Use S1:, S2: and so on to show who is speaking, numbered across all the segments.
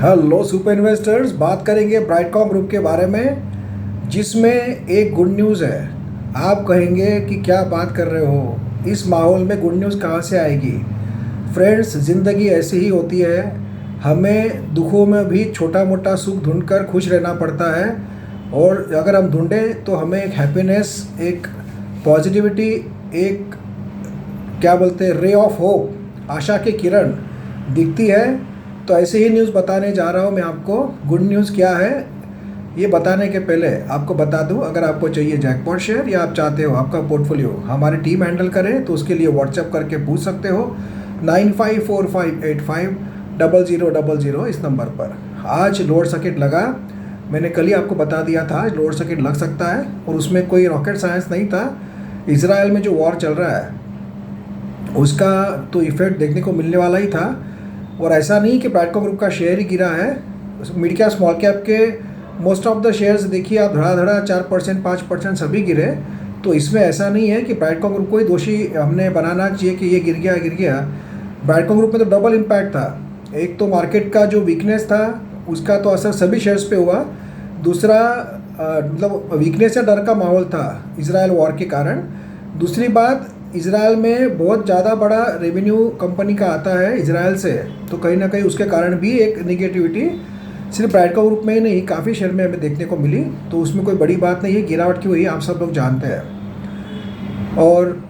S1: Hello super investors, बात करेंगे Brightcom group के बारे में, जिसमें एक गुड न्यूज़ है। आप कहेंगे कि क्या बात कर रहे हो, इस माहौल में गुड न्यूज़ कहाँ से आएगी। फ्रेंड्स, ज़िंदगी ऐसी ही होती है। हमें दुखों में भी छोटा मोटा सुख ढूंढकर खुश रहना पड़ता है, और अगर हम ढूंढें तो हमें एक हैप्पीनेस, एक पॉजिटिविटी, एक क्या बोलते हैं रे ऑफ होप, आशा की किरण दिखती है। तो ऐसे ही न्यूज़ बताने जा रहा हूँ मैं आपको। गुड न्यूज़ क्या है ये बताने के पहले आपको बता दूँ, अगर आपको चाहिए जैकपॉट शेयर या आप चाहते हो आपका पोर्टफोलियो हमारी टीम हैंडल करे, तो उसके लिए व्हाट्सएप करके पूछ सकते हो 9545850000 इस नंबर पर। आज लोअर सर्किट लगा, मैंने कल ही आपको बता दिया था आज लोअर सर्किट लग सकता है, और उसमें कोई रॉकेट साइंस नहीं था। इसराइल में जो वॉर चल रहा है उसका तो इफेक्ट देखने को मिलने वाला ही था। और ऐसा नहीं कि ब्राइटकॉम ग्रुप का शेयर ही गिरा है। मिड कैप स्मॉल कैप के मोस्ट ऑफ द शेयर्स देखिए आप, धड़ा 4% 5% सभी गिरे। तो इसमें ऐसा नहीं है कि ब्राइटकॉम ग्रुप को ही दोषी हमने बनाना चाहिए कि ये गिर गया। ब्राइटकॉम ग्रुप में तो डबल इम्पैक्ट था। एक तो मार्केट का जो वीकनेस था उसका तो असर सभी शेयर्स पे हुआ। दूसरा मतलब वीकनेस या डर का माहौल था इजराइल वॉर के कारण। दूसरी बात, इजराइल में बहुत ज़्यादा बड़ा रेवेन्यू कंपनी का आता है इजराइल से, तो कहीं ना कहीं उसके कारण भी एक निगेटिविटी सिर्फ ब्राइटकॉम ग्रुप में ही नहीं काफ़ी शेयर में हमें देखने को मिली। तो उसमें कोई बड़ी बात नहीं है, गिरावट की हुई आप सब लोग जानते हैं। और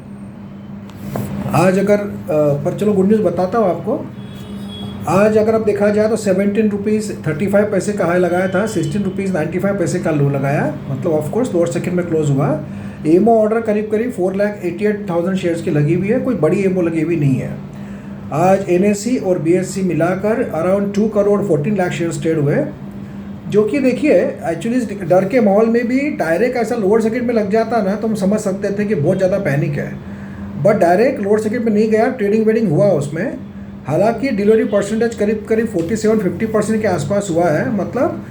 S1: आज अगर पर चलो गुड न्यूज़ बताता हूँ आपको। आज अगर अब देखा जाए तो 17 रुपीज़ 35 पैसे का हाई लगाया था, 16 रुपीज़ 95 पैसे का लो लगाया, मतलब ऑफकोर्स लोअर सेकंड में क्लोज हुआ। एमओ ऑर्डर करीब 4,88,000 शेयर्स की लगी हुई है, कोई बड़ी एमओ लगी हुई नहीं है। आज एनएससी और बीएससी मिलाकर around 2 crore 14 lakh shares trade हुए, जो कि देखिए एक्चुअली डर के माहौल में भी डायरेक्ट ऐसा लोअर सर्किट में लग जाता ना तो हम समझ सकते थे कि बहुत ज़्यादा पैनिक है। बट डायरेक्ट लोअर सर्किट में नहीं गया, ट्रेडिंग वेडिंग हुआ उसमें। हालांकि डिलीवरी परसेंटेज करीब 47-50% के आसपास हुआ है, मतलब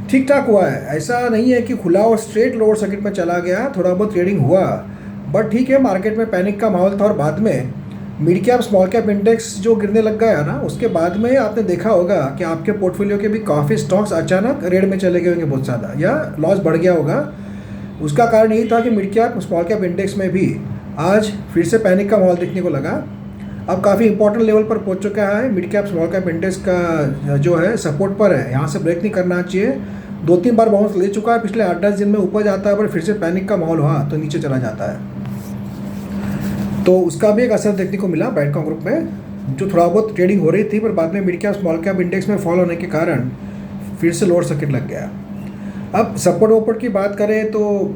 S1: ठीक ठाक हुआ है। ऐसा नहीं है कि खुला और स्ट्रेट लोअर सर्किट में चला गया, थोड़ा बहुत ट्रेडिंग हुआ। बट ठीक है, मार्केट में पैनिक का माहौल था। और बाद में mid cap small cap index जो गिरने लग गया ना, उसके बाद में आपने देखा होगा कि आपके पोर्टफोलियो के भी काफ़ी स्टॉक्स अचानक रेड में चले गए होंगे बहुत ज़्यादा, या लॉस बढ़ गया होगा। उसका कारण यही था कि mid cap small cap index में भी आज फिर से पैनिक का माहौल देखने को लगा। अब काफ़ी इंपॉर्टेंट लेवल पर पहुंच चुका है mid cap small cap index का, जो है सपोर्ट पर है, यहाँ से ब्रेक नहीं करना चाहिए। 2-3 बार बाउंस ले चुका है पिछले 8-10 दिन में, ऊपर जाता है पर फिर से पैनिक का माहौल हुआ तो नीचे चला जाता है। तो उसका भी एक असर देखने को मिला ब्राइटकॉम ग्रुप में, जो थोड़ा बहुत ट्रेडिंग हो रही थी, पर बाद में mid cap small cap index में फॉल होने के कारण फिर से लोअर सर्किट लग गया। अब सपोर्ट वोपोर्ट की बात करें तो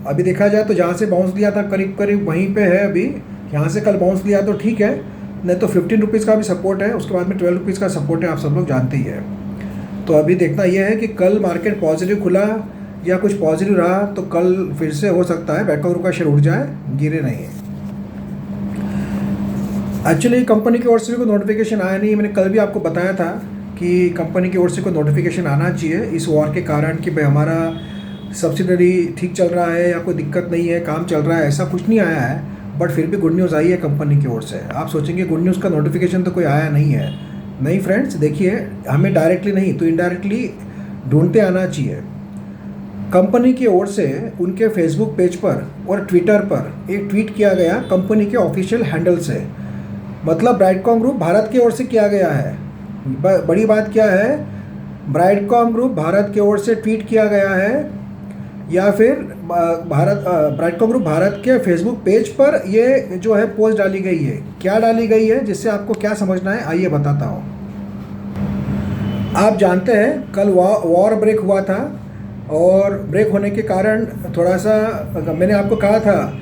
S1: अभी देखा जाए तो जहाँ से बाउंस लिया था करीब वहीं पे है अभी। यहाँ से कल बाउंस लिया तो ठीक है, नहीं तो 15 रुपीज़ का भी सपोर्ट है, उसके बाद में 12 रुपीज़ का सपोर्ट है, आप सब लोग जानते ही है। तो अभी देखना यह है कि कल मार्केट पॉजिटिव खुला या कुछ पॉजिटिव रहा तो कल फिर से हो सकता है ब्राइटकॉम ग्रुप का शेयर उठ जाए, गिरे नहीं। एक्चुअली कंपनी की ओर से भी कोई नोटिफिकेशन आया नहीं। मैंने कल भी आपको बताया था कि कंपनी की ओर से कोई नोटिफिकेशन आना चाहिए इस वॉर के कारण कि भाई हमारा सब्सिडरी ठीक चल रहा है या कोई दिक्कत नहीं है, काम चल रहा है, ऐसा कुछ नहीं आया है। बट फिर भी गुड न्यूज़ आई है कंपनी की ओर से। आप सोचेंगे गुड न्यूज़ का नोटिफिकेशन तो कोई आया नहीं है। नहीं फ्रेंड्स, देखिए हमें डायरेक्टली नहीं तो इनडायरेक्टली ढूंढते आना चाहिए। कंपनी की ओर से उनके फेसबुक पेज पर और ट्विटर पर एक ट्वीट किया गया कंपनी के ऑफिशियल हैंडल से, मतलब ब्राइटकॉम ग्रुप भारत की ओर से किया गया है। बड़ी बात क्या है, ब्राइटकॉम ग्रुप भारत की ओर से ट्वीट किया गया है, या फिर ब्राइटकॉम ग्रुप भारत के फेसबुक पेज पर ये जो है पोस्ट डाली गई है। क्या डाली गई है, जिससे आपको क्या समझना है आइए बताता हूँ। आप जानते हैं कल वॉर ब्रेक हुआ था, और ब्रेक होने के कारण थोड़ा सा मैंने आपको कहा था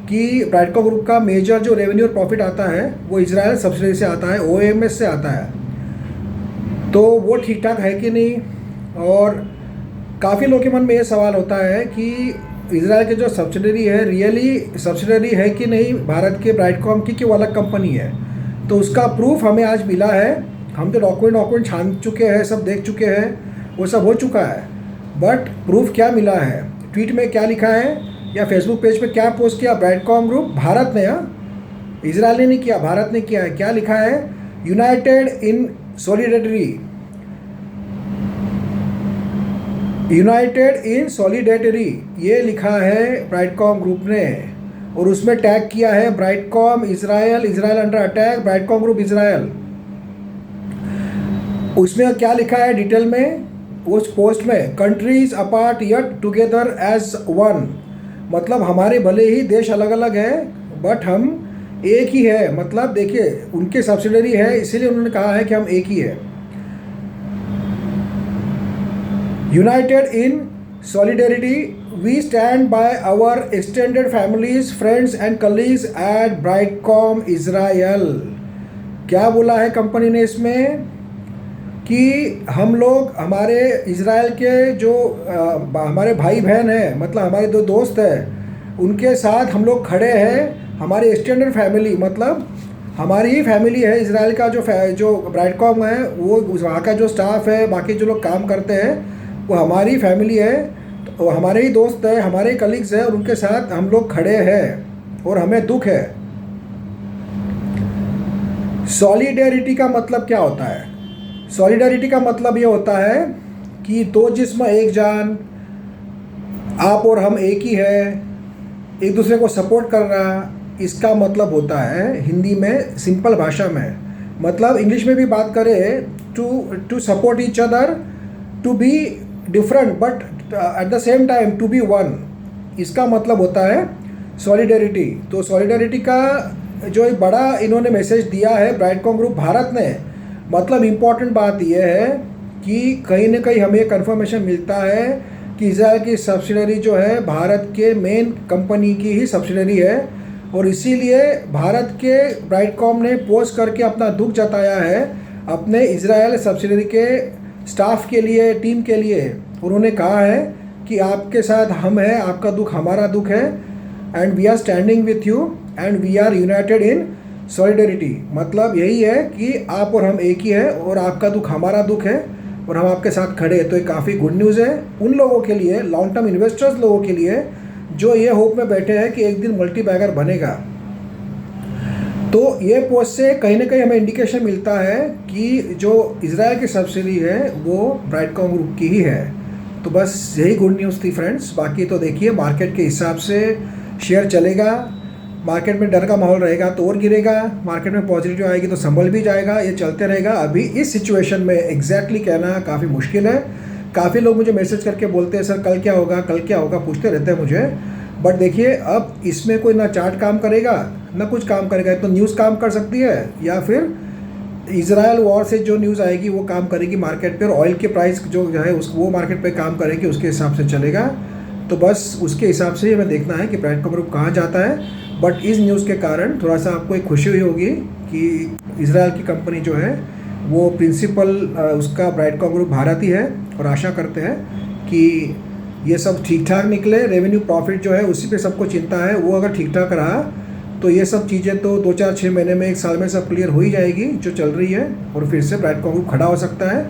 S1: कि ब्राइटकॉम ग्रुप का मेजर जो रेवेन्यू और प्रॉफिट आता है वो इजराइल सब्सिडी से आता है, ओएमएस से आता है। तो वो ठीक ठाक है कि नहीं, और काफ़ी लोगों के मन में ये सवाल होता है कि इजराइल के जो सब्सिडरी है रियली सब्सिडरी है कि नहीं भारत के ब्राइटकॉम की, कि वो अलग कंपनी है। तो उसका प्रूफ हमें आज मिला है। हम तो डॉक्यूमेंट छान चुके हैं, सब देख चुके हैं, वो सब हो चुका है। बट प्रूफ क्या मिला है, ट्वीट में क्या लिखा है या फेसबुक पेज पे क्या पोस्ट किया ब्राइटकॉम ग्रुप भारत ने, इजराइल ने नहीं किया, भारत ने किया है। क्या लिखा है, united in solidarity United in solidarity ये लिखा है ब्राइटकॉम ग्रुप ने, और उसमें टैग किया है Brightcom Israel, Israel under attack, Brightcom group Israel. उसमें क्या लिखा है डिटेल में उस पोस्ट में, countries apart yet together as one, मतलब हमारे भले ही देश अलग अलग हैं बट हम एक ही है। मतलब देखिए उनके सब्सिडरी है इसीलिए उन्होंने कहा है कि हम एक ही है। United in solidarity we stand by our extended families, friends and colleagues at Brightcom Israel. क्या बोला है कंपनी ने इसमें कि हम लोग हमारे इजराइल के जो हमारे भाई बहन हैं, मतलब हमारे दो दोस्त हैं, उनके साथ हम लोग खड़े हैं। हमारी एक्सटेंडेड फैमिली मतलब हमारी ही फैमिली है इजराइल का, जो ब्राइटकॉम है वो वहाँ का जो स्टाफ है, बाकी जो लोग काम करते हैं वो हमारी फैमिली है, तो हमारे ही दोस्त हैं, हमारे ही कलीग्स हैं, और उनके साथ हम लोग खड़े हैं और हमें दुख है। सॉलिडेरिटी का मतलब क्या होता है? सॉलिडारिटी का मतलब ये होता है कि दो जिस्म एक जान, आप और हम एक ही है, एक दूसरे को सपोर्ट कर रहा, इसका मतलब होता है हिंदी में सिंपल भाषा में। मतलब इंग्लिश में भी बात करें to support each other, to be different but at the same time to be one, इसका मतलब होता है सॉलिडेरिटी। तो सॉलिडेरिटी का जो एक बड़ा इन्होंने मैसेज दिया है ब्राइटकॉम ग्रुप भारत ने, मतलब इम्पॉर्टेंट बात यह है कि कहीं ना कहीं हमें कंफर्मेशन मिलता है कि इजराइल की सब्सिडरी जो है भारत के मेन कंपनी की ही सब्सिडरी है, और इसीलिए भारत के ब्राइटकॉम ने पोस्ट करके अपना दुख जताया है अपने इजराइल सब्सिडरी के स्टाफ के लिए, टीम के लिए। उन्होंने कहा है कि आपके साथ हम हैं, आपका दुख हमारा दुख है, and we are standing with you and we are united in solidarity. मतलब यही है कि आप और हम एक ही है, और आपका दुख हमारा दुख है, और हम आपके साथ खड़े हैं। तो ये काफ़ी गुड न्यूज़ है उन लोगों के लिए, लॉन्ग टर्म इन्वेस्टर्स लोगों के लिए, जो ये होप में बैठे हैं कि एक दिन मल्टी बैगर बनेगा। तो ये पोस्ट से कहीं ना कहीं हमें इंडिकेशन मिलता है कि जो इजराइल की सब्सिडी है वो ब्राइटकॉम ग्रुप की ही है। तो बस यही गुड न्यूज़ थी फ्रेंड्स। बाकी तो देखिए मार्केट के हिसाब से शेयर चलेगा, मार्केट में डर का माहौल रहेगा तो और गिरेगा, मार्केट में पॉजिटिव आएगी तो संभल भी जाएगा, ये चलते रहेगा। अभी इस सिचुएशन में एग्जैक्टली कहना काफ़ी मुश्किल है। काफ़ी लोग मुझे मैसेज करके बोलते हैं सर कल क्या होगा, कल क्या होगा, पूछते रहते हैं मुझे। बट देखिए अब इसमें कोई ना चार्ट काम करेगा ना कुछ काम करेगा, तो न्यूज़ काम कर सकती है या फिर इजराइल वॉर से जो न्यूज़ आएगी वो काम करेगी मार्केट पे, और ऑयल के प्राइस जो है उस वो मार्केट पे काम करेगी, उसके हिसाब से चलेगा। तो बस उसके हिसाब से हमें देखना है कि ब्राइटकॉम ग्रुप कहाँ जाता है। बट इस न्यूज़ के कारण थोड़ा सा आपको एक खुशी हुई होगी कि इजराइल की कंपनी जो है वो प्रिंसिपल उसका ब्राइटकॉम ग्रुप भारत ही है, और आशा करते हैं कि ये सब ठीक ठाक निकले। रेवेन्यू प्रॉफिट जो है उसी पे सबको चिंता है, वो अगर ठीक ठाक रहा तो ये सब चीज़ें तो 2-4-6 महीने में, 1 साल में सब क्लियर हो ही जाएगी जो चल रही है, और फिर से ब्राइटकॉम ग्रुप खड़ा हो सकता है।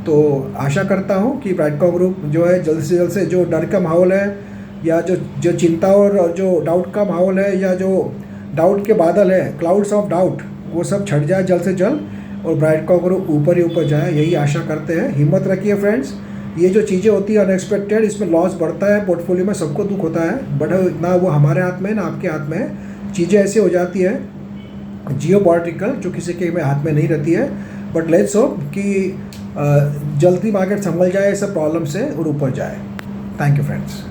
S1: तो आशा करता हूँ कि ब्राइटकॉम ग्रुप जो है जल्द से जो डर का माहौल है या जो चिंता और जो डाउट का माहौल है या जो डाउट के बादल है, क्लाउड्स ऑफ डाउट, वो सब छट जाए जल्द से जल्द, और ब्राइटकॉम ग्रुप ऊपर ही ऊपर जाए, यही आशा करते हैं। हिम्मत रखिए फ्रेंड्स। ये जो चीज़ें होती है अनएक्सपेक्टेड, इसमें लॉस बढ़ता है पोर्टफोलियो में, सबको दुख होता है, बट ना वो हमारे हाथ में ना आपके हाथ में। चीज़ें ऐसी हो जाती है जियोपॉलिटिकल जो किसी के में हाथ में नहीं रहती है। बट लेट्स होप कि जल्दी मार्केट संभल जाए सब प्रॉब्लम से और ऊपर जाए। Thank you friends.